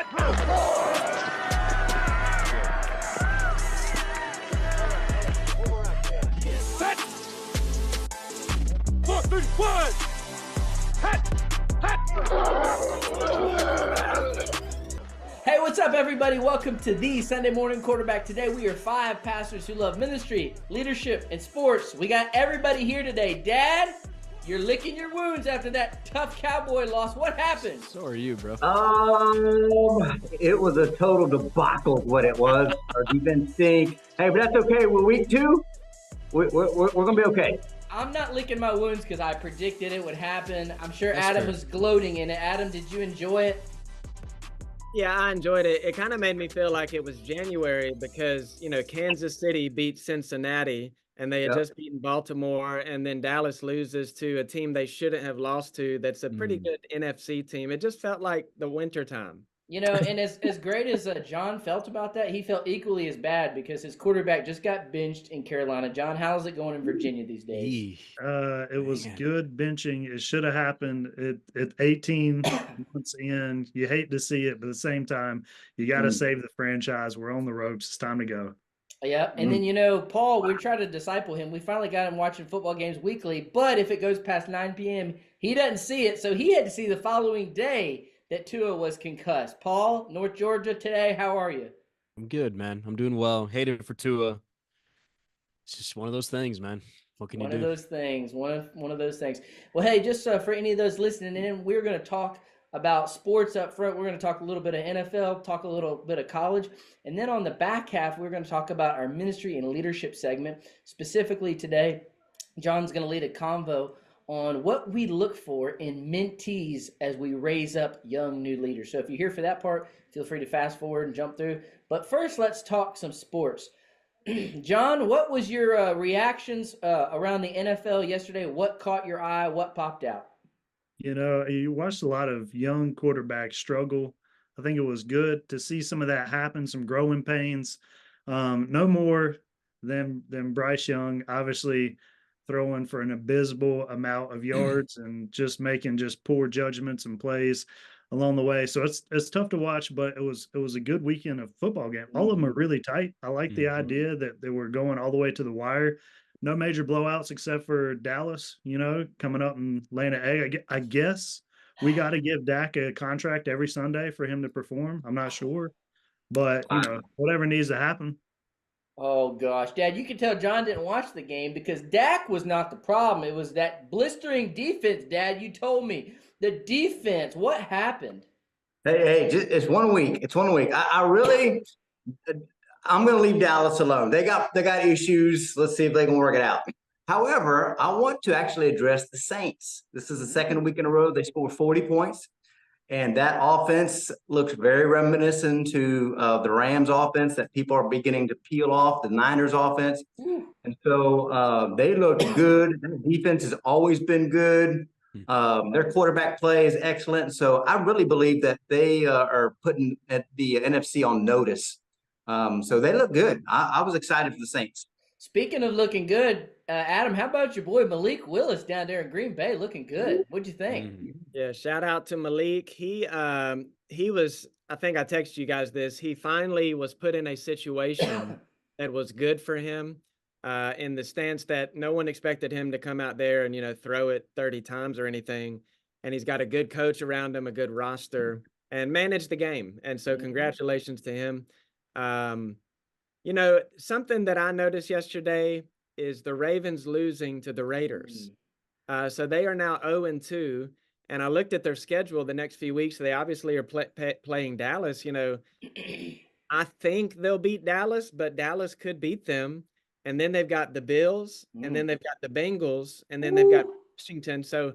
Set. 4, 3, 1. Hey, what's up, everybody? Welcome to the Sunday Morning Quarterback. Today, we are 5 pastors who love ministry, leadership, and sports. We got everybody here today. Dad, you're licking your wounds after that tough Cowboy loss. What happened? So are you, bro. It was a total debacle is what it was. Our defense stink. Hey, but that's okay. We're week 2. We're going to be okay. I'm not licking my wounds because I predicted it would happen. I'm sure That's Adam fair. was gloating in it. Adam, did you enjoy it? Yeah, I enjoyed it. It kind of made me feel like it was January because, Kansas City beat Cincinnati and they had Yep. just beaten Baltimore, and then Dallas loses to a team they shouldn't have lost to that's a pretty good NFC team. It just felt like the wintertime. And as great as John felt about that, he felt equally as bad because his quarterback just got benched in Carolina. John, how's it going in Virginia these days? It was Man. good benching. It should have happened at 18 months in. You hate to see it, but at the same time, you got to save the franchise. We're on the ropes. It's time to go. Yeah, and then, Paul, we tried to disciple him. We finally got him watching football games weekly, but if it goes past 9 p.m., he doesn't see it, so he had to see the following day that Tua was concussed. Paul, North Georgia today, how are you? I'm good, man. I'm doing well. Hated it for Tua. It's just one of those things, man. What can you One of do? those things. One of those things. Well, hey, just for any of those listening in, we're going to talk about sports up front. We're going to talk a little bit of NFL, talk a little bit of college, and then on the back half, we're going to talk about our ministry and leadership segment. Specifically today, John's going to lead a convo on what we look for in mentees as we raise up young new leaders. So if you're here for that part, feel free to fast forward and jump through. But first, let's talk some sports. John, what was your reactions around the NFL yesterday? What caught your eye? What popped out? You watched a lot of young quarterbacks struggle. I think it was good to see some of that happen, some growing pains. No more than Bryce Young, obviously throwing for an abysmal amount of yards and just making just poor judgments and plays along the way. So it's tough to watch, but it was a good weekend of football game. All of them are really tight. I like the idea that they were going all the way to the wire. No major blowouts except for Dallas, coming up and laying an egg. I guess we got to give Dak a contract every Sunday for him to perform. I'm not sure, but whatever needs to happen. Oh, gosh. Dad, you can tell John didn't watch the game because Dak was not the problem. It was that blistering defense, Dad. You told me. The defense, what happened? Hey, it's 1 week. It's 1 week. I'm going to leave Dallas alone. They got issues. Let's see if they can work it out. However, I want to actually address the Saints. This is the second week in a row they scored 40 points. And that offense looks very reminiscent to the Rams offense that people are beginning to peel off, the Niners offense. And so they look good. Their defense has always been good. Their quarterback play is excellent. So I really believe that they are putting the NFC on notice. So they look good. I was excited for the Saints. Speaking of looking good, Adam, how about your boy Malik Willis down there in Green Bay looking good? What'd you think? Yeah, shout out to Malik. He was, I think I texted you guys this. He finally was put in a situation that was good for him in the stance that no one expected him to come out there and, throw it 30 times or anything. And he's got a good coach around him, a good roster, and manage the game. And so congratulations to him. Something that I noticed yesterday is the Ravens losing to the Raiders. So they are now 0-2. And I looked at their schedule the next few weeks. They obviously are playing Dallas. I think they'll beat Dallas, but Dallas could beat them. And then they've got the Bills, and then they've got the Bengals, and then they've got Washington. So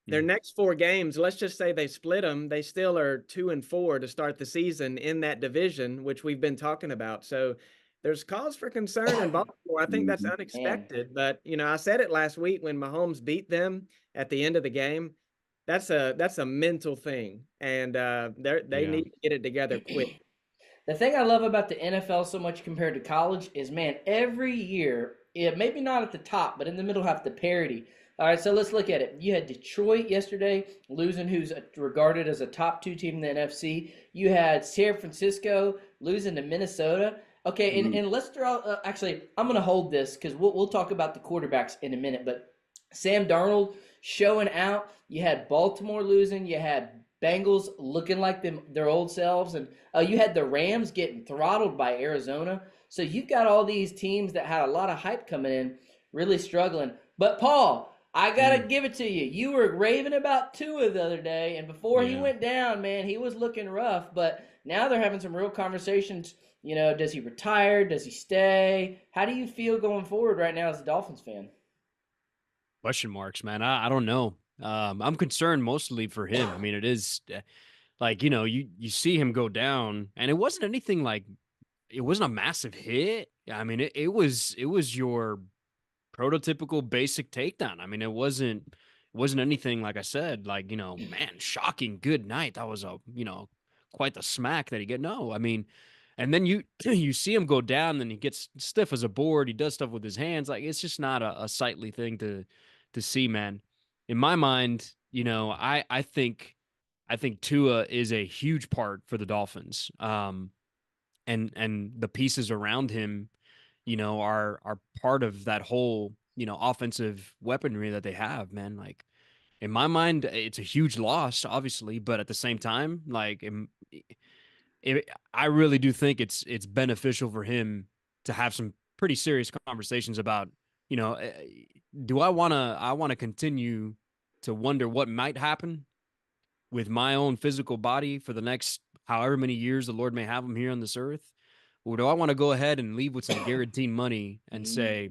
their next 4 games, let's just say they split them, they still are 2-4 to start the season in that division, which we've been talking about. So there's cause for concern in Baltimore. I think that's unexpected. But, I said it last week when Mahomes beat them at the end of the game. That's a mental thing, and they need to get it together quick. The thing I love about the NFL so much compared to college is, man, every year, maybe not at the top, but in the middle half, the parity. All right, so let's look at it. You had Detroit yesterday losing, who's regarded as a top 2 team in the NFC. You had San Francisco losing to Minnesota. Okay, and let's throw out, actually, I'm going to hold this because we'll talk about the quarterbacks in a minute. But Sam Darnold showing out. You had Baltimore losing. You had Bengals looking like their old selves. And you had the Rams getting throttled by Arizona. So you've got all these teams that had a lot of hype coming in, really struggling. But Paul, I got to give it to you. You were raving about Tua the other day, and before he went down, man, he was looking rough. But now they're having some real conversations. You know, does he retire? Does he stay? How do you feel going forward right now as a Dolphins fan? Question marks, man. I don't know. I'm concerned mostly for him. I mean, it is like, you know, you see him go down, and it wasn't anything like, it wasn't a massive hit. I mean, it was your prototypical basic takedown. I mean, it wasn't anything, like I said, like, you know, man, shocking good night. That was quite the smack that he get. No, I mean, and then you see him go down, and he gets stiff as a board. He does stuff with his hands. Like, it's just not a sightly thing to see, man. In my mind, you know, I think Tua is a huge part for the Dolphins. And the pieces around him, you know, are part of that whole, you know, offensive weaponry that they have, man. Like, in my mind, it's a huge loss, obviously, but at the same time, like, I really do think it's beneficial for him to have some pretty serious conversations about, you know, do I want to continue to wonder what might happen with my own physical body for the next however many years the Lord may have him here on this earth? Or do I want to go ahead and leave with some guaranteed money and say,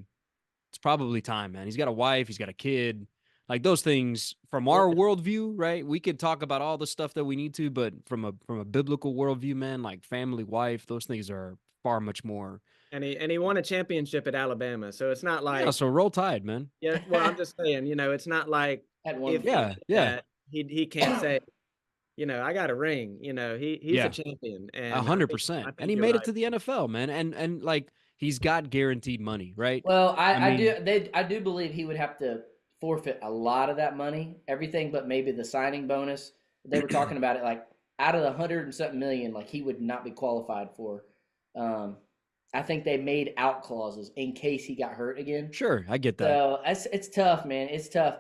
it's probably time, man. He's got a wife, he's got a kid. Like, those things from our worldview, right? We could talk about all the stuff that we need to, but from a biblical worldview, man, like family, wife, those things are far much more. And he won a championship at Alabama, so it's not like, So roll tide, man. yeah. Well, I'm just saying, you know, it's not like Had one if before. that he can't say, you know, I got a ring. You know, he's a champion, and 100%. And he made it to the NFL, man. And like, he's got guaranteed money, right? Well, I mean, do believe he would have to forfeit a lot of that money, everything but maybe the signing bonus. They were talking about it, like, out of the 100 and something million, like, he would not be qualified for. I think they made out clauses in case he got hurt again. Sure, I get that. So it's tough, man. It's tough.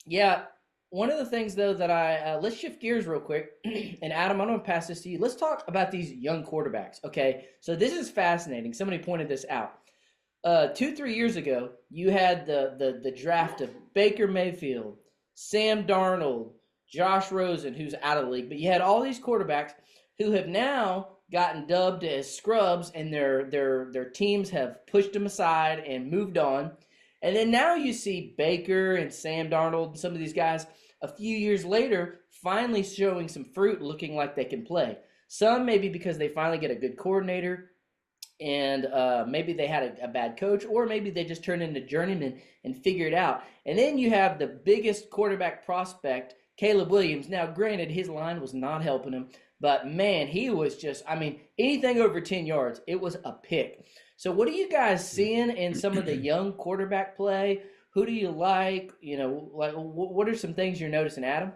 Yeah. One of the things, though, that let's shift gears real quick. And Adam, I'm going to pass this to you. Let's talk about these young quarterbacks. Okay. So this is fascinating. Somebody pointed this out. 2-3 years ago, you had the draft of Baker Mayfield, Sam Darnold, Josh Rosen, who's out of the league. But you had all these quarterbacks who have now gotten dubbed as scrubs, and their teams have pushed them aside and moved on. And then now you see Baker and Sam Darnold and some of these guys a few years later finally showing some fruit, looking like they can play. Some maybe because they finally get a good coordinator, and maybe they had a bad coach, or maybe they just turned into journeymen and figure it out. And then you have the biggest quarterback prospect, Caleb Williams. Now, granted, his line was not helping him, but man, he was just, I mean, anything over 10 yards, it was a pick. So what are you guys seeing in some of the young quarterback play? Who do you like? You know, like, what are some things you're noticing, Adam?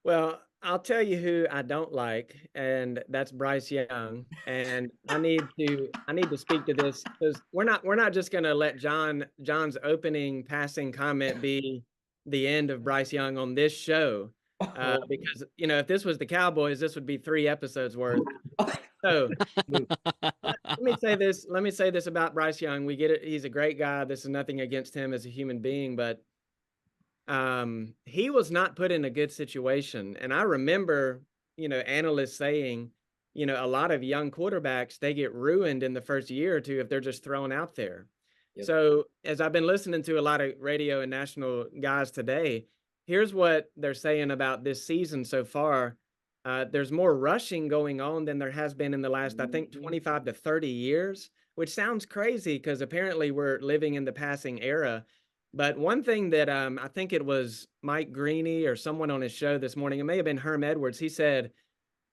Well, I'll tell you who I don't like, and that's Bryce Young. And I need to speak to this, because we're not just going to let John's opening passing comment be the end of Bryce Young on this show, because, you know, if this was the Cowboys, this would be 3 episodes worth. So let me say this about Bryce Young. We get it. He's a great guy. This is nothing against him as a human being, but he was not put in a good situation. And I remember, you know, analysts saying, you know, a lot of young quarterbacks, they get ruined in the first year or two if they're just thrown out there. Yep. So as I've been listening to a lot of radio and national guys today, here's what they're saying about this season so far. There's more rushing going on than there has been in the last, I think, 25 to 30 years, which sounds crazy because apparently we're living in the passing era. But one thing that I think it was Mike Greeny or someone on his show this morning, it may have been Herm Edwards, he said,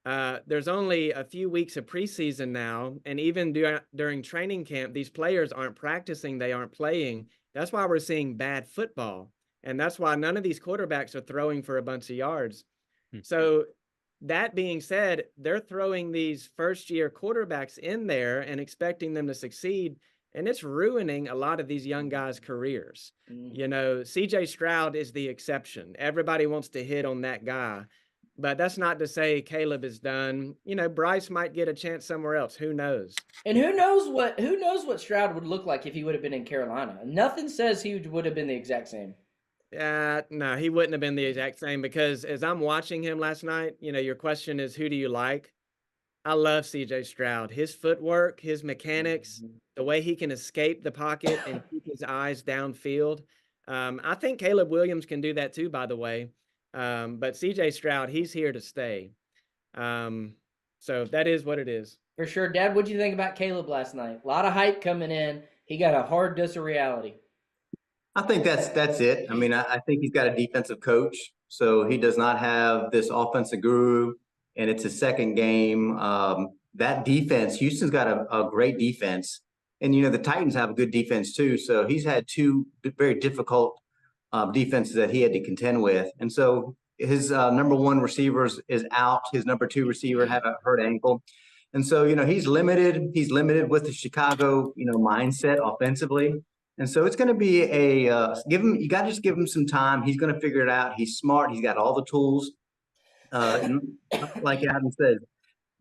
there's only a few weeks of preseason now, and even during training camp, these players aren't practicing, they aren't playing. That's why we're seeing bad football. And that's why none of these quarterbacks are throwing for a bunch of yards. So that being said, they're throwing these first-year quarterbacks in there and expecting them to succeed, and it's ruining a lot of these young guys' careers. You know, CJ Stroud is the exception. Everybody wants to hit on that guy, but that's not to say Caleb is done. You know, Bryce might get a chance somewhere else. Who knows? And who knows what Stroud would look like if he would have been in Carolina? Nothing says he would have been the exact same. No, he wouldn't have been the exact same, because as I'm watching him last night, you know, your question is, who do you like? I love CJ Stroud. His footwork, his mechanics, the way he can escape the pocket and keep his eyes downfield. I think Caleb Williams can do that too, by the way. But CJ Stroud, he's here to stay. So that is what it is. For sure. Dad, what'd you think about Caleb last night? A lot of hype coming in. He got a hard dose of reality. I think that's it. I mean, I think he's got a defensive coach, so he does not have this offensive guru, and it's his second game. That defense, Houston's got a great defense, and you know the Titans have a good defense too. So he's had two very difficult defenses that he had to contend with, and so his number one receiver is out. His number two receiver had a hurt ankle, and so you know he's limited. He's limited with the Chicago mindset offensively. And so it's going to be you got to just give him some time. He's going to figure it out. He's smart. He's got all the tools. Like Adam said,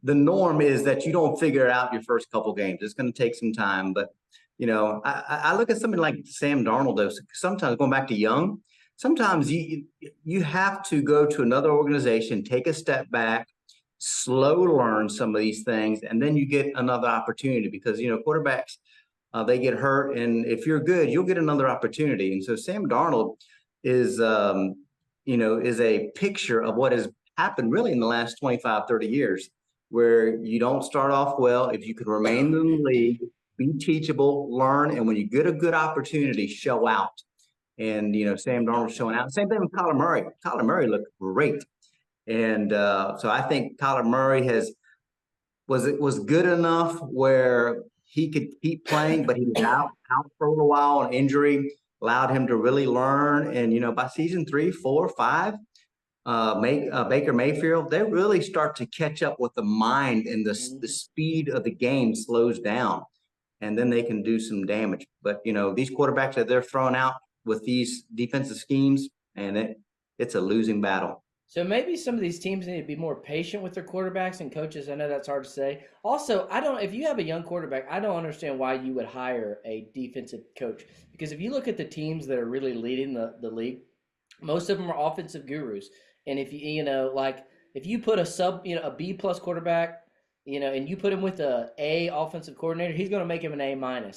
the norm is that you don't figure it out your first couple games. It's going to take some time. But, I look at somebody like Sam Darnold, though. Sometimes going back to Young, sometimes you have to go to another organization, take a step back, slow learn some of these things, and then you get another opportunity because, quarterbacks, they get hurt, and if you're good, you'll get another opportunity. And so Sam Darnold is a picture of what has happened really in the last 25, 30 years, where you don't start off well. If you can remain in the league, be teachable, learn, and when you get a good opportunity, show out. And, Sam Darnold's showing out. Same thing with Kyler Murray. Kyler Murray looked great. And so I think Kyler Murray was good enough where he could keep playing, but he was out for a little while on injury, allowed him to really learn. And, by season 3, 4, 5, Baker Mayfield, they really start to catch up with the mind, and the speed of the game slows down, and then they can do some damage. But, these quarterbacks that they're throwing out with these defensive schemes, and it's a losing battle. So maybe some of these teams need to be more patient with their quarterbacks and coaches. I know that's hard to say. Also, if you have a young quarterback, I don't understand why you would hire a defensive coach. Because if you look at the teams that are really leading the league, most of them are offensive gurus. And if if you put a B+ quarterback, and you put him with a offensive coordinator, he's going to make him an A-.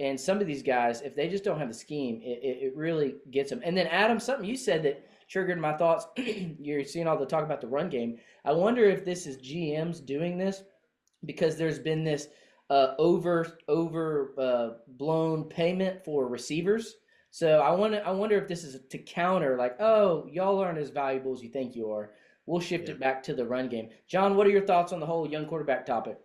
And some of these guys, if they just don't have the scheme, it really gets them. And then Adam, something you said that triggered my thoughts. You're seeing all the talk about the run game. I wonder if this is GMs doing this because there's been this blown payment for receivers. So I wonder if this is to counter, like, oh, y'all aren't as valuable as you think you are. We'll shift it back to the run game. John, what are your thoughts on the whole young quarterback topic?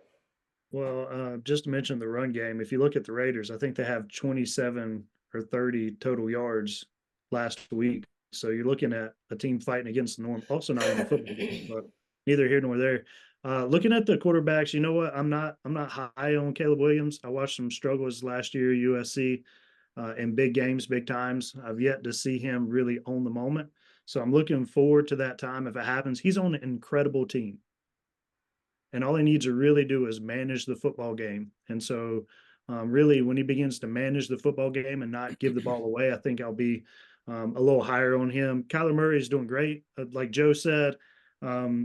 Well, just to mention the run game, if you look at the Raiders, I think they have 27 or 30 total yards last week. So you're looking at a team fighting against the norm, also not in the football game, but neither here nor there. Looking at the quarterbacks, you know what? I'm not high on Caleb Williams. I watched some struggles last year, USC, in big games, big times. I've yet to see him really own the moment. So I'm looking forward to that time if it happens. He's on an incredible team. And all he needs to really do is manage the football game. And so really when he begins to manage the football game and not give the ball away, I think I'll be a little higher on him. Kyler Murray is doing great. Like Joe said,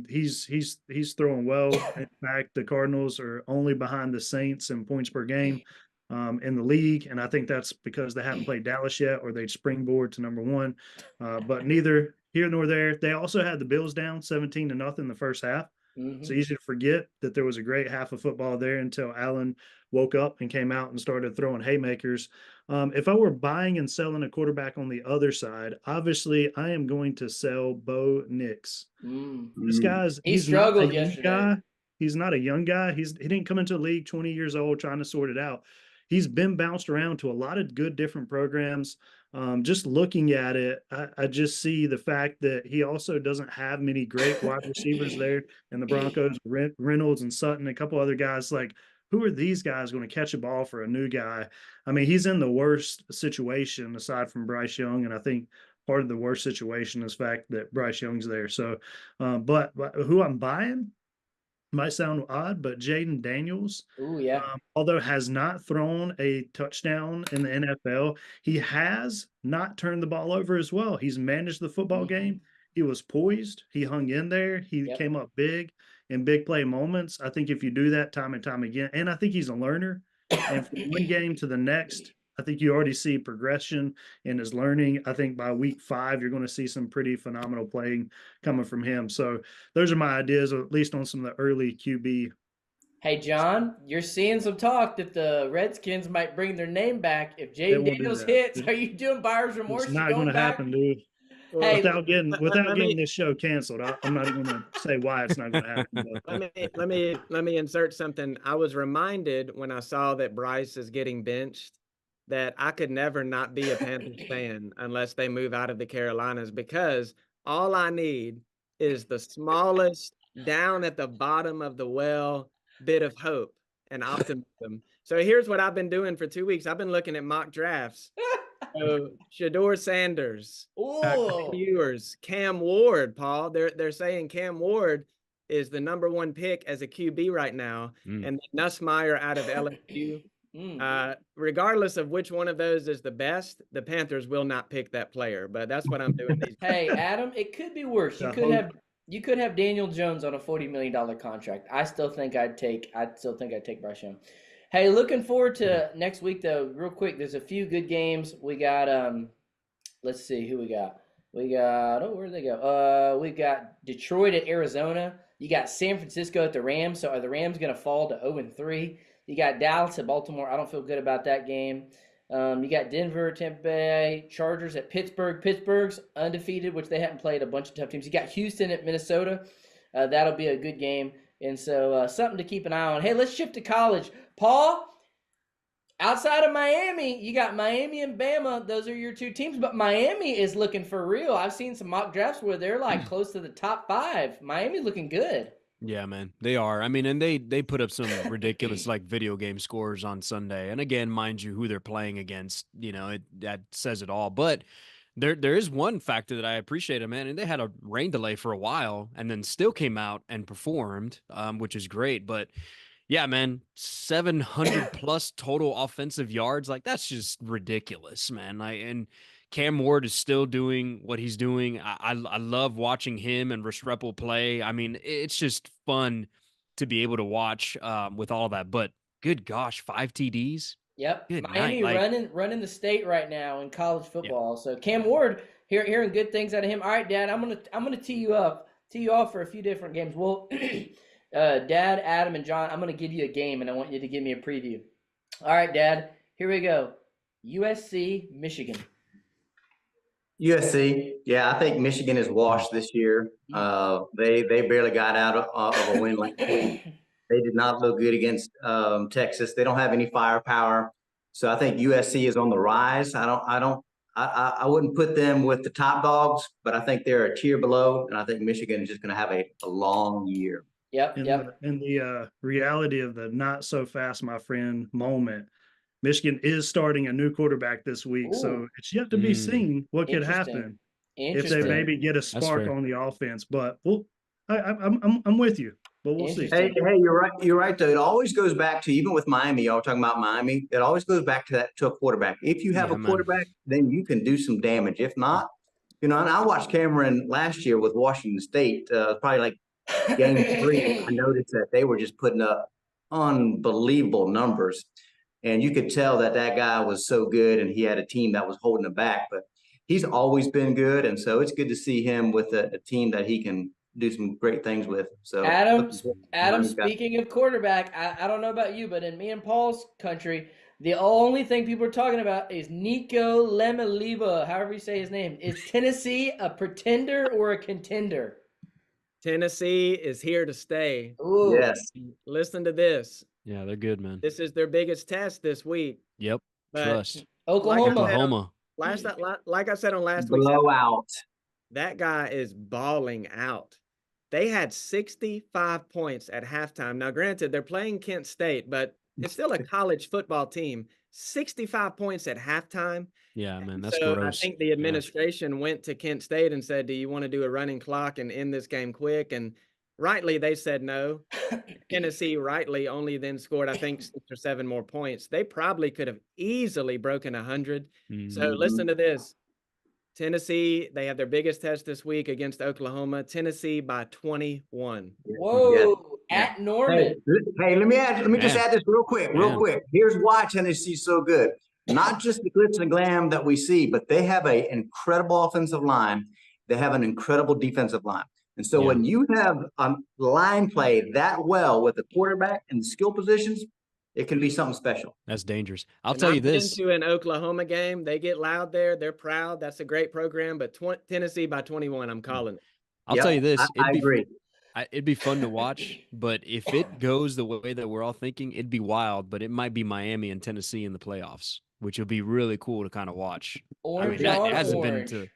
he's throwing well. In fact, the Cardinals are only behind the Saints in points per game in the league. And I think that's because they haven't played Dallas yet, or they'd springboard to number 1. But neither here nor there. They also had the Bills down 17-0 the first half. It's easy to forget that there was a great half of football there until Allen woke up and came out and started throwing haymakers. If I were buying and selling a quarterback on the other side, obviously I am going to sell Bo Nix. This he struggled yesterday. He's not a young guy. He didn't come into the league 20 years old trying to sort it out. he's been bounced around to a lot of good different programs. Just looking at it, I just see the fact that he also doesn't have many great wide receivers there in the Broncos, Reynolds and Sutton, a couple other guys. Like, who are these guys going to catch a ball for a new guy? I mean, he's in the worst situation aside from Bryce Young, and I think part of the worst situation is the fact that Bryce Young's there. So, but who I'm buying might sound odd, but Jaden Daniels, Ooh, yeah. although has not thrown a touchdown in the NFL, he has not turned the ball over as well. He's managed the football game. He was poised. He hung in there. He came up big in big play moments. I think if you do that time and time again, and I think he's a learner, and from one game to the next, I think you already see progression in his learning. I think by week 5, you're going to see some pretty phenomenal playing coming from him. So those are my ideas, at least on some of the early QB. Hey, John, you're seeing some talk that the Redskins might bring their name back if Jaden Daniels hits. Are you doing buyer's remorse? It's not going to happen, dude. Hey, without getting this show canceled, I'm not going to say why it's not going to happen. But, let me insert something. I was reminded when I saw that Bryce is getting benched that I could never not be a Panthers fan unless they move out of the Carolinas, because all I need is the smallest down at the bottom of the well bit of hope and optimism. So here's what I've been doing for 2 weeks. I've been looking at mock drafts. So Shador Sanders, viewers, Cam Ward, Paul. They're saying Cam Ward is the #1 pick as a QB right now, and Nussmeier out of LSU. Regardless of which one of those is the best, the Panthers will not pick that player. But that's what I'm doing. Hey, Adam, it could be worse. You could have Daniel Jones on a $40 million contract. I still think I'd take Bryce Young. Hey, looking forward to next week, though. Real quick, there's a few good games. We got, let's see who we got. We got, where'd they go? We got Detroit at Arizona. You got San Francisco at the Rams. So are the Rams going to fall to 0-3? You got Dallas at Baltimore. I don't feel good about that game. You got Denver, Tampa Bay, Chargers at Pittsburgh. Pittsburgh's undefeated, which they haven't played a bunch of tough teams. You got Houston at Minnesota. That'll be a good game. And so something to keep an eye on. Hey, let's shift to college. Paul, outside of Miami, you got Miami and Bama. Those are your 2 teams. But Miami is looking for real. I've seen some mock drafts where they're like close to the top 5. Miami's looking good. Yeah, man, they are. I mean, and they put up some ridiculous like video game scores on Sunday. And again, mind you, who they're playing against, that says it all. But there is one factor that I appreciate, man, and they had a rain delay for a while and then still came out and performed, which is great. But yeah, man, 700 plus total offensive yards, like that's just ridiculous, man. And Cam Ward is still doing what he's doing. I love watching him and Restrepo play. I mean, it's just fun to be able to watch with all that. But good gosh, 5 TDs. Yep, good Miami running the state right now in college football. Yep. So Cam Ward, hearing good things out of him. All right, Dad, I'm gonna tee you off for a few different games. Well, Dad, Adam, and John, I'm gonna give you a game, and I want you to give me a preview. All right, Dad, here we go. USC, Michigan. USC, yeah, I think Michigan is washed this year. They barely got out of a win like that. They did not look good against Texas. They don't have any firepower, so I think USC is on the rise. I wouldn't put them with the top dogs, but I think they're a tier below, and I think Michigan is just going to have a long year. Yep. And the reality of the not so fast, my friend moment. Michigan is starting a new quarterback this week, so it's yet to be seen what could happen if they maybe get a spark on the offense. But I'm with you, but we'll see. Hey, you're right. You're right, though. It always goes back to, even with Miami, y'all talking about Miami, it always goes back to a quarterback. If you have a quarterback, then you can do some damage. If not, and I watched Cameron last year with Washington State, probably like game 3. I noticed that they were just putting up unbelievable numbers. And you could tell that guy was so good, and he had a team that was holding him back. But he's always been good, and so it's good to see him with a team that he can do some great things with. So Adam, speaking of quarterback, I don't know about you, but in me and Paul's country, the only thing people are talking about is Nico Lemaliba, however you say his name. Is Tennessee a pretender or a contender? Tennessee is here to stay. Ooh. Yes. Listen to this. Yeah, they're good, man. This is their biggest test this week. Yep. But Trust. Oklahoma. Like I said on last week's Blowout. that guy is balling out. They had 65 points at halftime. Now, granted, they're playing Kent State, but it's still a college football team. 65 points at halftime. Yeah, man, that's So gross. I think the administration went to Kent State and said, do you want to do a running clock and end this game quick? And rightly, they said no. Tennessee rightly only then scored, I think, 6 or 7 more points. They probably could have easily broken 100. So listen to this. Tennessee, they have their biggest test this week against Oklahoma. Tennessee by 21. Whoa, at Norman. Hey, let me just add this real quick. Here's why Tennessee's so good. Not just the glitz and glam that we see, but they have an incredible offensive line. They have an incredible defensive line. And so when you have a line play that well with the quarterback and the skill positions, it can be something special. That's dangerous. I'll tell you this. Into an Oklahoma game, they get loud there. They're proud. That's a great program. But Tennessee by 21, I'm calling it. I'll tell you this. I agree. It'd be fun to watch, but if it goes the way that we're all thinking, it'd be wild. But it might be Miami and Tennessee in the playoffs, which would be really cool to kind of watch. Orange it on hasn't orange. been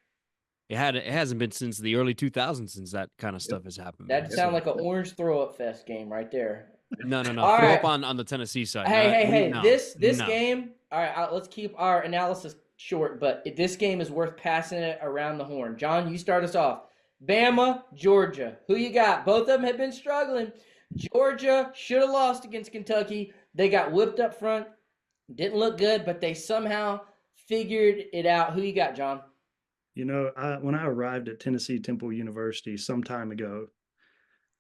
it hasn't been since the early 2000s since that kind of stuff has happened. That'd sound like an orange throw-up fest game right there. No. All Throw right. up on the Tennessee side. Hey, No, this no. game, all right, let's keep our analysis short, but this game is worth passing it around the horn. John, you start us off. Bama, Georgia. Who you got? Both of them have been struggling. Georgia should have lost against Kentucky. They got whipped up front. Didn't look good, but they somehow figured it out. Who you got, John? You know, when I arrived at Tennessee Temple University some time ago,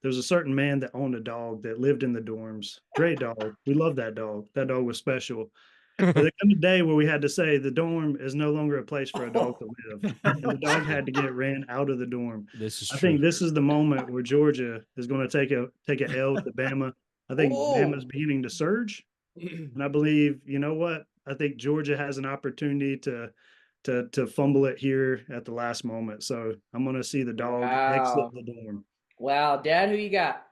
there was a certain man that owned a dog that lived in the dorms. Great dog. We love that dog. That dog was special. But there came a day where we had to say the dorm is no longer a place for a dog to live. And the dog had to get ran out of the dorm. This is I true. think this is the moment where Georgia is going to take a L to Bama. I think Bama's beginning to surge. And I believe, you know what? I think Georgia has an opportunity to fumble it here at the last moment. So I'm going to see the dog exit the dorm. Wow, Dad, who you got?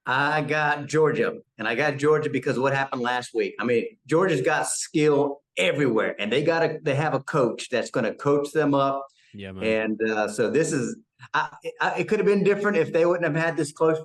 I got Georgia, and I got Georgia because of what happened last week. I mean, Georgia's got skill everywhere, and they have a coach that's going to coach them up. Yeah, man. And so this is, it could have been different if they wouldn't have had this close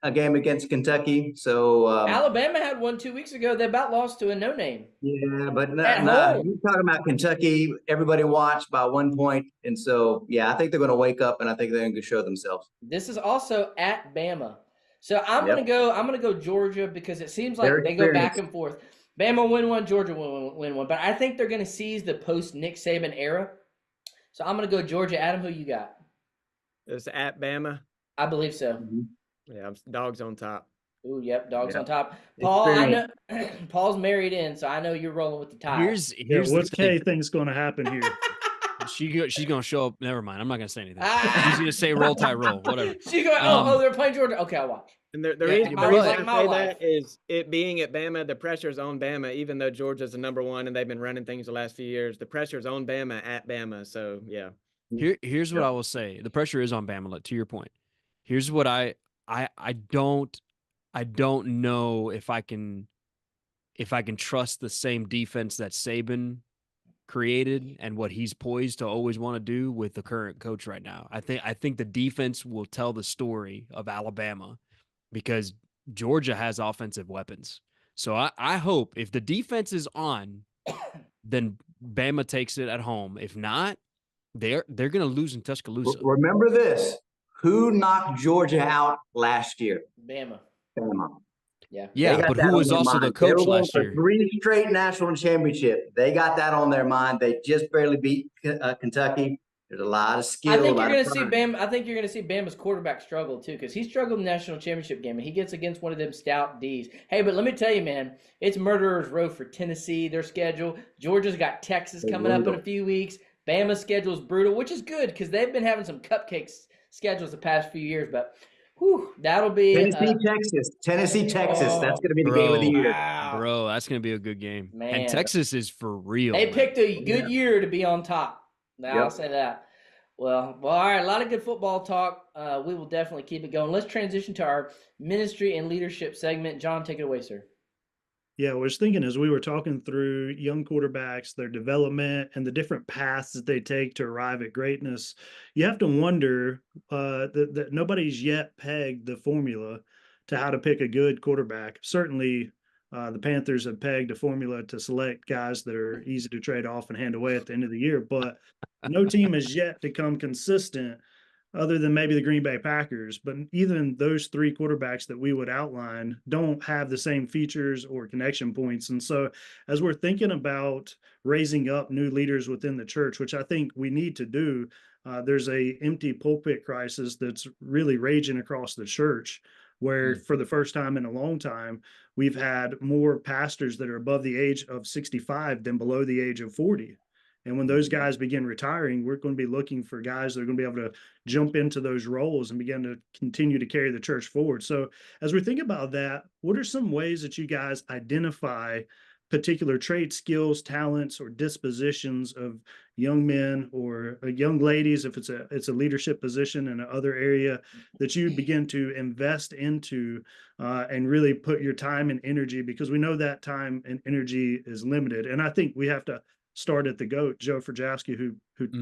a game against Kentucky. So Alabama had one 2 weeks ago. They about lost to a no-name. Yeah, but At home. you're talking about Kentucky. Everybody watched by 1 point, and so I think they're going to wake up, and I think they're going to show themselves. This is also at Bama. So I'm gonna go Georgia because it seems like They're they go back experienced. and forth. Bama win one, Georgia win one, but I think they're gonna seize the post Nick Saban era. So I'm gonna go Georgia. Adam, who you got? It's at Bama. I believe so. Yeah, dogs on top. Ooh, yep, dogs Yeah. on top. Paul, I know Paul's married in, so I know you're rolling with the tie. Here's What's the Kay thing. thinks going to happen here? She's gonna show up. Never mind. I'm not gonna say anything. She's gonna say roll tide roll. Whatever. She go, oh, they're playing Georgia. Okay, I'll watch. And the Yeah, reason, but the reason like I my say life. that is it being at Bama, the pressure's on Bama, even though Georgia's the number one and they've been running things the last few years. The pressure's on Bama at Bama. So, yeah. Here's what I will say. The pressure is on Bama. To your point. Here's what I don't know if I can trust the same defense that Saban created and what he's poised to always want to do with the current coach right now. I think the defense will tell the story of Alabama because Georgia has offensive weapons. So I hope if the defense is on, then Bama takes it at home. If not, they're going to lose in Tuscaloosa. Remember this: who knocked Georgia out last year? Bama. Bama. Yeah. Yeah, They got but that who on was their also the mind. coach They were going last for year? 3 straight national championships. They got that on their mind. They just barely beat Kentucky. There's a lot of skill. I think a you're lot going of to see pride. Bama. I think you're going to see Bama's quarterback struggle too, because he struggled in the national championship game, and he gets against one of them stout D's. Hey, but let me tell you, man, it's murderer's row for Tennessee. Their schedule. Georgia's got Texas coming up in a few weeks. Bama's schedule is brutal, which is good because they've been having some cupcakes schedules the past few years. But that'll be Tennessee, Texas. That's going to be the game of the year. Wow. Bro, that's going to be a good game. Man. And Texas is for real. They man. picked a good year to be on top. Now, I'll Yep. say that. Well, all right. A lot of good football talk. we will definitely keep it going. Let's transition to our ministry and leadership segment. John, take it away, sir. Yeah, I was thinking as we were talking through young quarterbacks, their development, and the different paths that they take to arrive at greatness, you have to wonder that nobody's yet pegged the formula to how to pick a good quarterback. Certainly, the Panthers have pegged a formula to select guys that are easy to trade off and hand away at the end of the year, but no team has yet to come consistent other than maybe the Green Bay Packers. But even those three quarterbacks that we would outline don't have the same features or connection points. And so as we're thinking about raising up new leaders within the church, which I think we need to do, there's a empty pulpit crisis that's really raging across the church, where for the first time in a long time, we've had more pastors that are above the age of 65 than below the age of 40. And when those guys begin retiring, we're going to be looking for guys that are going to be able to jump into those roles and begin to continue to carry the church forward. So as we think about that, what are some ways that you guys identify particular traits, skills, talents, or dispositions of young men or young ladies, if it's a leadership position in another area, that you begin to invest into and really put your time and energy, because we know that time and energy is limited. And I think we have to start at the GOAT, Joe Frajowski, who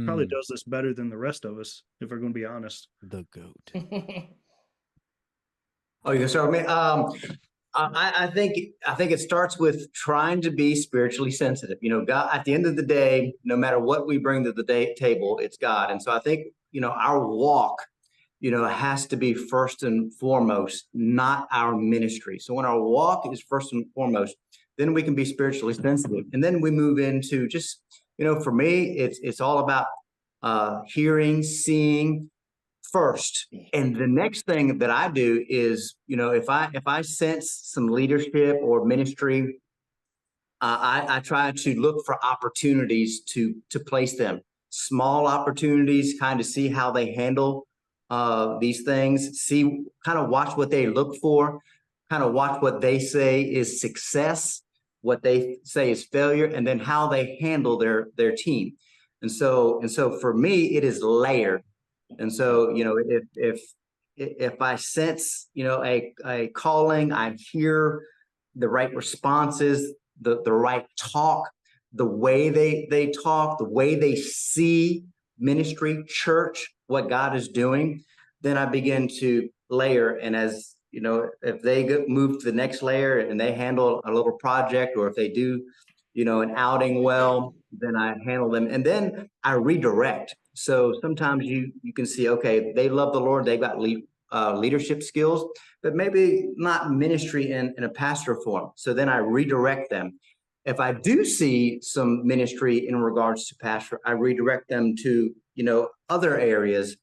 probably does this better than the rest of us, if we're going to be honest. The GOAT. Oh, you can start with me. I think it starts with trying to be spiritually sensitive. You know, God, at the end of the day, no matter what we bring to the table, it's God. And so I think, you know, our walk, you know, has to be first and foremost, not our ministry. So when our walk is first and foremost, then we can be spiritually sensitive. And then we move into just, you know, for me, it's all about hearing, seeing first. And the next thing that I do is, you know, if I sense some leadership or ministry, I try to look for opportunities to place them. Small opportunities, kind of see how they handle these things, kind of watch what they look for, kind of watch what they say is success, what they say is failure, and then how they handle their team. And so for me, it is layered. And so, you know, if I sense, you know, a calling, I hear the right responses, the right talk, the way they talk, the way they see ministry, church, what God is doing, then I begin to layer. And as you know, if they move to the next layer and they handle a little project, or if they do, you know, an outing well, then I handle them, and then I redirect. So sometimes you can see, okay, they love the Lord, they've got leadership skills, but maybe not ministry in a pastor form. So then I redirect them. If I do see some ministry in regards to pastor, I redirect them to, you know, other areas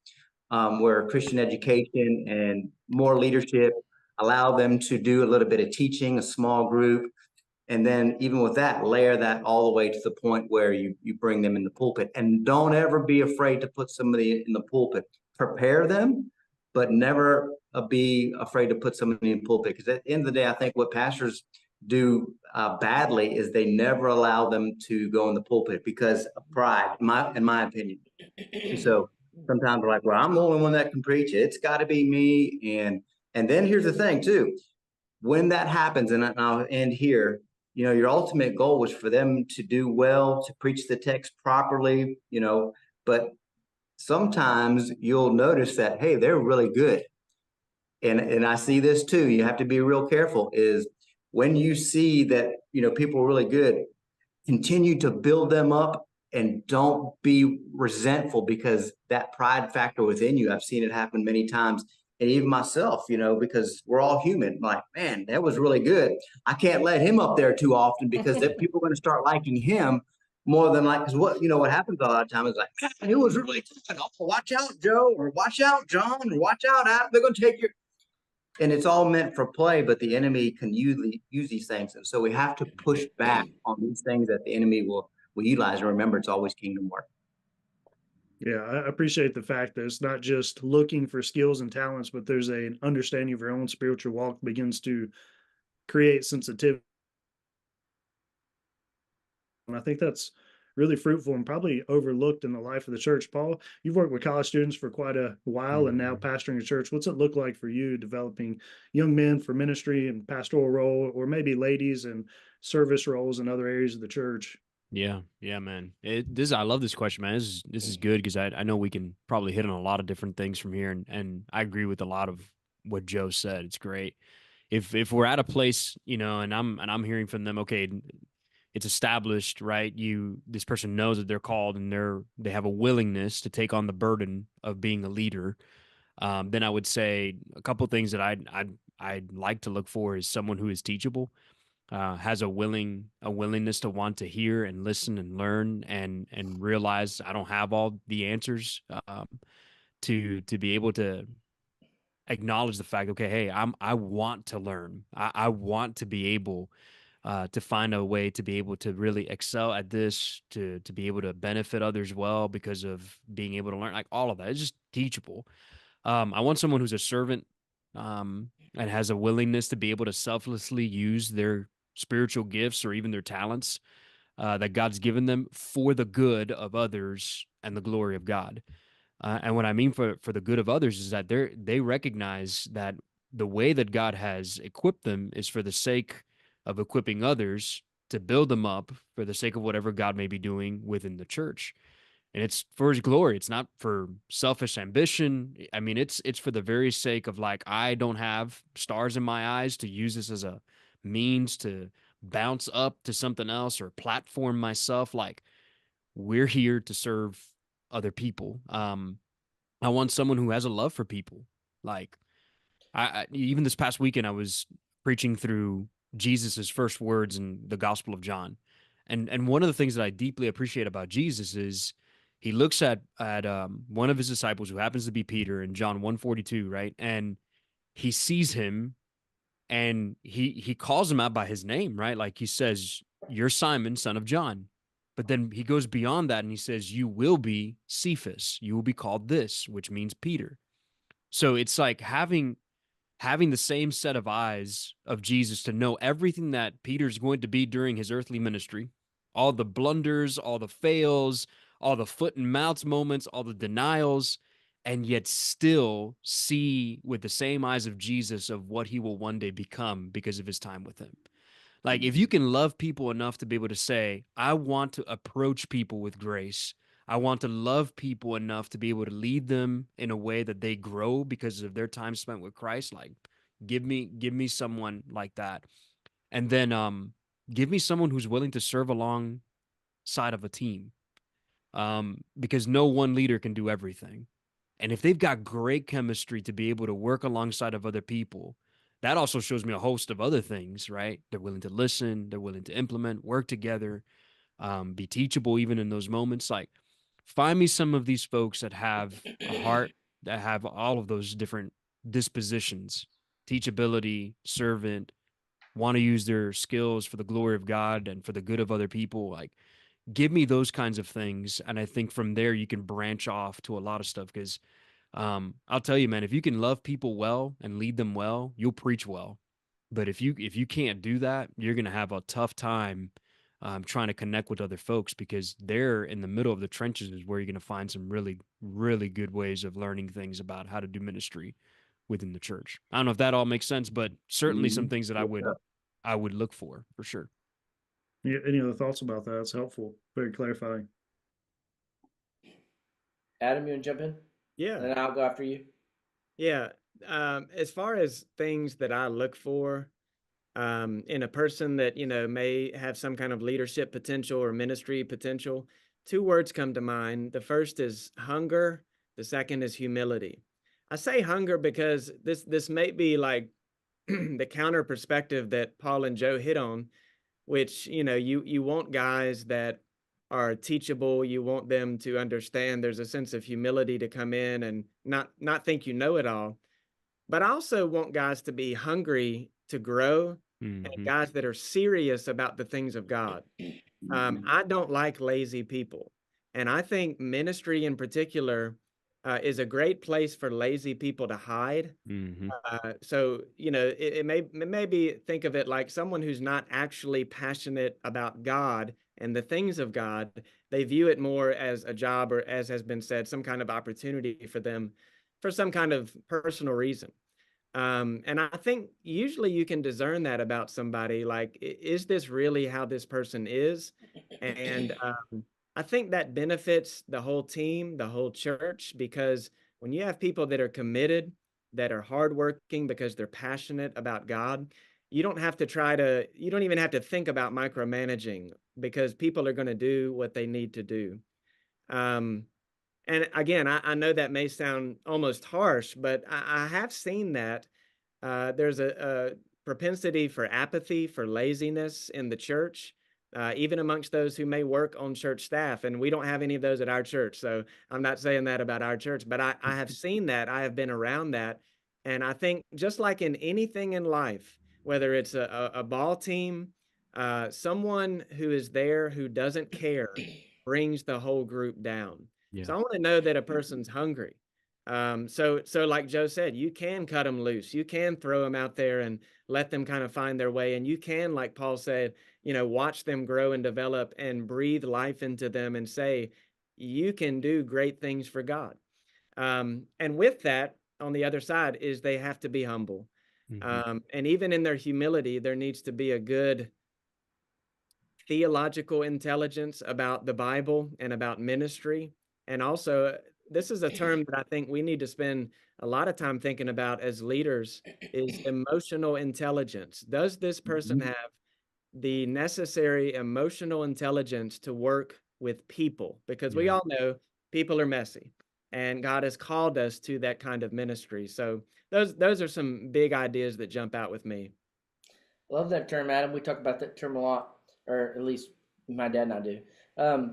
where Christian education and more leadership, allow them to do a little bit of teaching, a small group. And then even with that, layer that all the way to the point where you bring them in the pulpit. And don't ever be afraid to put somebody in the pulpit. Prepare them, but never be afraid to put somebody in the pulpit. Because at the end of the day, I think what pastors do badly is they never allow them to go in the pulpit because of pride, in my opinion. And so sometimes we're like, well, I'm the only one that can preach it. It's got to be me. And then here's the thing too. When that happens, and I'll end here, you know, your ultimate goal was for them to do well, to preach the text properly, you know, but sometimes you'll notice that, hey, they're really good. And I see this too. You have to be real careful is when you see that, you know, people are really good, continue to build them up and don't be resentful, because that pride factor within you, I've seen it happen many times. And even myself, you know, because we're all human. Like, man, that was really good. I can't let him up there too often, because then people are going to start liking him more than like, because what happens a lot of times is like, man, it was really good. Oh, watch out, Joe, or watch out, John, or watch out, Adam. They're going to take your. And it's all meant for play, but the enemy can use these things. And so we have to push back on these things that the enemy will utilize. And remember, it's always kingdom work. Yeah, I appreciate the fact that it's not just looking for skills and talents, but there's an understanding of your own spiritual walk begins to create sensitivity. And I think that's really fruitful and probably overlooked in the life of the church. Paul, you've worked with college students for quite a while and now pastoring a church. What's it look like for you developing young men for ministry and pastoral role, or maybe ladies and service roles in other areas of the church? Yeah, man. I love this question, man. This is good because I know we can probably hit on a lot of different things from here, and I agree with a lot of what Joe said. It's great. If we're at a place, and I'm hearing from them, okay, it's established, right? This person knows that they're called and they have a willingness to take on the burden of being a leader. Then I would say a couple of things that I'd like to look for is someone who is teachable, has a willingness to want to hear and listen and learn and realize I don't have all the answers, to be able to acknowledge the fact, okay, hey, I want to learn. I want to be able to find a way to be able to really excel at this, to be able to benefit others well because of being able to learn, like all of that. It's just teachable. I want someone who's a servant, and has a willingness to be able to selflessly use their spiritual gifts or even their talents, that God's given them for the good of others and the glory of God. And what I mean for the good of others is that they recognize that the way that God has equipped them is for the sake of equipping others, to build them up for the sake of whatever God may be doing within the church. And it's for his glory. It's not for selfish ambition. I mean, it's for the very sake of, like, I don't have stars in my eyes to use this as a means to bounce up to something else or platform myself. Like, we're here to serve other people. I want someone who has a love for people. Like, I even this past weekend, I was preaching through Jesus's first words in the Gospel of John. And one of the things that I deeply appreciate about Jesus is he looks at one of his disciples, who happens to be Peter, in John 1:42, right? And he sees him and he calls him out by his name, right? Like, he says, "You're Simon, son of John." But then he goes beyond that and he says, "You will be Cephas. You will be called this," which means Peter. So it's like having the same set of eyes of Jesus to know everything that Peter's going to be during his earthly ministry, all the blunders, all the fails, all the foot and mouth moments, all the denials, and yet still see with the same eyes of Jesus of what he will one day become because of his time with him. Like, if you can love people enough to be able to say, I want to approach people with grace, I want to love people enough to be able to lead them in a way that they grow because of their time spent with Christ. Like, give me someone like that. And then give me someone who's willing to serve alongside of a team. Because no one leader can do everything. And if they've got great chemistry to be able to work alongside of other people, that also shows me a host of other things, right? They're willing to listen, they're willing to implement, work together, be teachable even in those moments. Like, find me some of these folks that have a heart, that have all of those different dispositions: teachability, servant, want to use their skills for the glory of God and for the good of other people. Like, give me those kinds of things. And I think from there you can branch off to a lot of stuff. Because I'll tell you, man, if you can love people well and lead them well, you'll preach well. But if you can't do that, you're going to have a tough time trying to connect with other folks, because they're in the middle of the trenches is where you're going to find some really, really good ways of learning things about how to do ministry within the church. I don't know if that all makes sense, but certainly some things that I would look for sure. Yeah, any other thoughts about that? It's helpful. Very clarifying. Adam, you want to jump in? Yeah. And then I'll go after you. Yeah. As far as things that I look for in a person that, may have some kind of leadership potential or ministry potential, two words come to mind. The first is hunger. The second is humility. I say hunger because this may be like the counter perspective that Paul and Joe hit on, which, you want guys that are teachable. You want them to understand there's a sense of humility to come in and not think you know it all. But I also want guys to be hungry to grow, and guys that are serious about the things of God. I don't like lazy people. And I think ministry in particular is a great place for lazy people to hide. So, it may be, think of it like someone who's not actually passionate about God and the things of God, they view it more as a job, or, as has been said, some kind of opportunity for them for some kind of personal reason. And I think usually you can discern that about somebody, like, is this really how this person is? And I think that benefits the whole team, the whole church, because when you have people that are committed, that are hardworking because they're passionate about God, you don't have to you don't even have to think about micromanaging, because people are going to do what they need to do. Um, and again, I know that may sound almost harsh, but I have seen that there's a propensity for apathy, for laziness in the church, even amongst those who may work on church staff. And we don't have any of those at our church. So I'm not saying that about our church, but I have seen that. I have been around that. And I think just like in anything in life, whether it's a ball team, someone who is there who doesn't care brings the whole group down. Yeah. So I want to know that a person's hungry. So like Joe said, you can cut them loose. You can throw them out there and let them kind of find their way. And you can, like Paul said, watch them grow and develop and breathe life into them and say, you can do great things for God. And with that, on the other side is they have to be humble. And even in their humility, there needs to be a good theological intelligence about the Bible and about ministry. And also, this is a term that I think we need to spend a lot of time thinking about as leaders, is emotional intelligence. Does this person have the necessary emotional intelligence to work with people? Because we all know people are messy, and God has called us to that kind of ministry. So those are some big ideas that jump out with me. Love that term, Adam. We talk about that term a lot, or at least my dad and I do.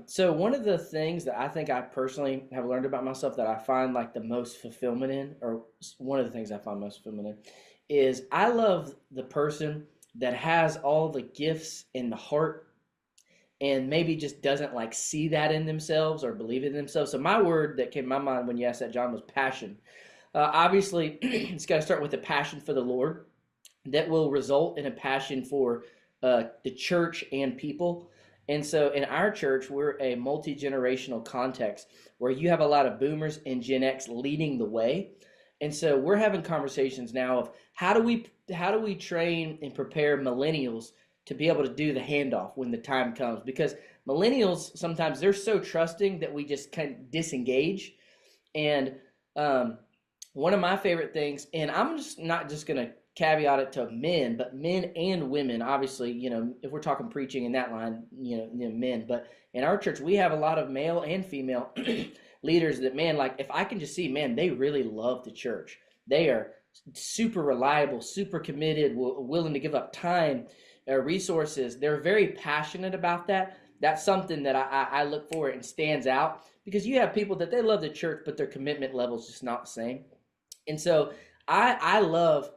So one of the things that I think I personally have learned about myself that I find like the most fulfillment in, or one of the things I find most fulfillment in, is I love the person that has all the gifts in the heart and maybe just doesn't like see that in themselves or believe it in themselves. So my word that came to my mind when you asked that, John, was passion. Obviously, it's got to start with a passion for the Lord that will result in a passion for the church and people. And so in our church, we're a multi-generational context where you have a lot of boomers and Gen X leading the way. And so we're having conversations now of how do we train and prepare millennials to be able to do the handoff when the time comes? Because millennials, sometimes they're so trusting that we just kind of disengage. And one of my favorite things, and I'm just not just going to caveat it to men, but men and women, obviously, if we're talking preaching in that line, men, but in our church, we have a lot of male and female leaders that, man, like if I can just see, man, they really love the church. They are super reliable, super committed, willing to give up time, resources. They're very passionate about that. That's something that I look for and stands out, because you have people that they love the church, but their commitment level is just not the same. And so I love,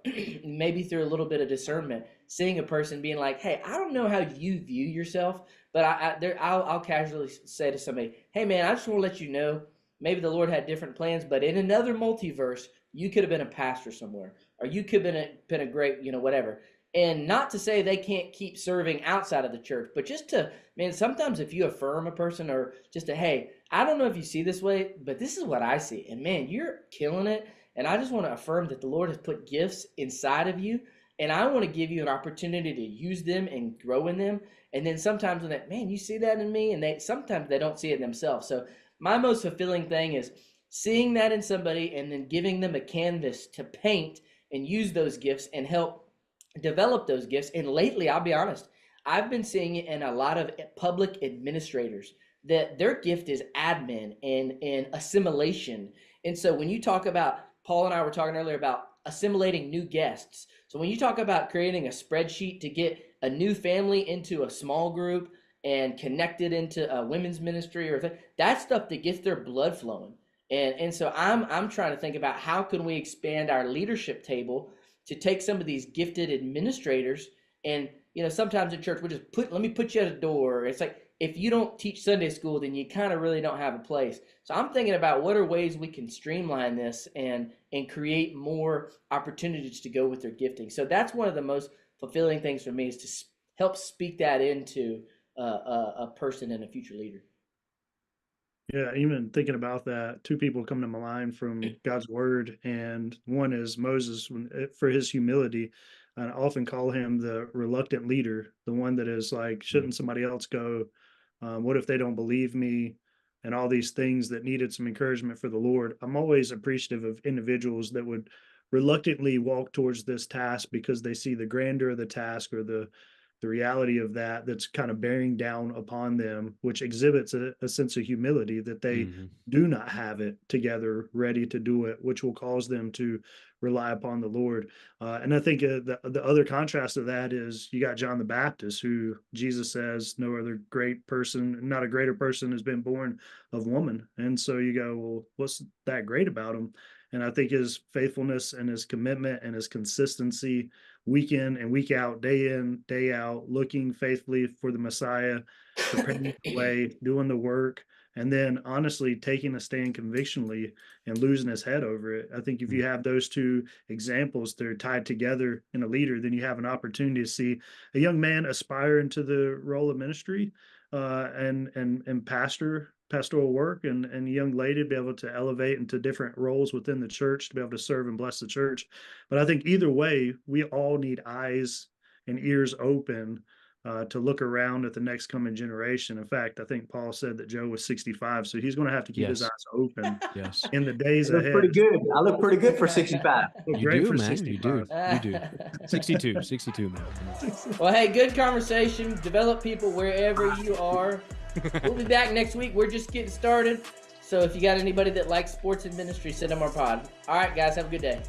maybe through a little bit of discernment, seeing a person being like, hey, I don't know how you view yourself, but I'll casually say to somebody, hey, man, I just want to let you know, maybe the Lord had different plans, but in another multiverse, you could have been a pastor somewhere, or you could have been a great, whatever. And not to say they can't keep serving outside of the church, but just to, man, sometimes if you affirm a person, or just to, hey, I don't know if you see this way, but this is what I see. And man, you're killing it. And I just want to affirm that the Lord has put gifts inside of you, and I want to give you an opportunity to use them and grow in them. And then sometimes when that, man, you see that in me, and sometimes they don't see it themselves. So my most fulfilling thing is seeing that in somebody and then giving them a canvas to paint and use those gifts and help develop those gifts. And lately, I'll be honest, I've been seeing it in a lot of public administrators that their gift is admin and assimilation. And so when you talk about, Paul and I were talking earlier about assimilating new guests. So when you talk about creating a spreadsheet to get a new family into a small group and connected into a women's ministry, or that stuff that gets their blood flowing. And so I'm trying to think about how can we expand our leadership table to take some of these gifted administrators, and sometimes in church we just let me put you at a door. It's like, if you don't teach Sunday school, then you kind of really don't have a place. So I'm thinking about what are ways we can streamline this and create more opportunities to go with their gifting. So that's one of the most fulfilling things for me, is to help speak that into a person and a future leader. Yeah, even thinking about that, two people come to my mind from God's word, and one is Moses for his humility. I often call him the reluctant leader, the one that is like, shouldn't somebody else go? What if they don't believe me? And all these things that needed some encouragement for the Lord. I'm always appreciative of individuals that would reluctantly walk towards this task because they see the grandeur of the task or the reality of that's kind of bearing down upon them, which exhibits a sense of humility that they do not have it together ready to do it, which will cause them to rely upon the Lord. And I think the other contrast of that is you got John the Baptist, who Jesus says no other great person, not a greater person has been born of woman. And so you go, well, what's that great about him? And I think his faithfulness and his commitment and his consistency week in and week out, day in, day out, looking faithfully for the Messiah, preparing the way, doing the work, and then honestly taking a stand convictionally and losing his head over it. I think if you have those two examples that are tied together in a leader, then you have an opportunity to see a young man aspire into the role of ministry and pastoral work, and a young lady be able to elevate into different roles within the church to be able to serve and bless the church. But I think either way, we all need eyes and ears open to look around at the next coming generation. In fact, I think Paul said that Joe was 65, so he's going to have to keep his eyes open in the days I look ahead. pretty good. I look pretty good for 65. You Great do, for man. 65. You do. 62, man. Well, hey, good conversation. Develop people wherever you are. We'll be back next week. We're just getting started. So if you got anybody that likes sports and ministry, send them our pod. All right, guys, have a good day.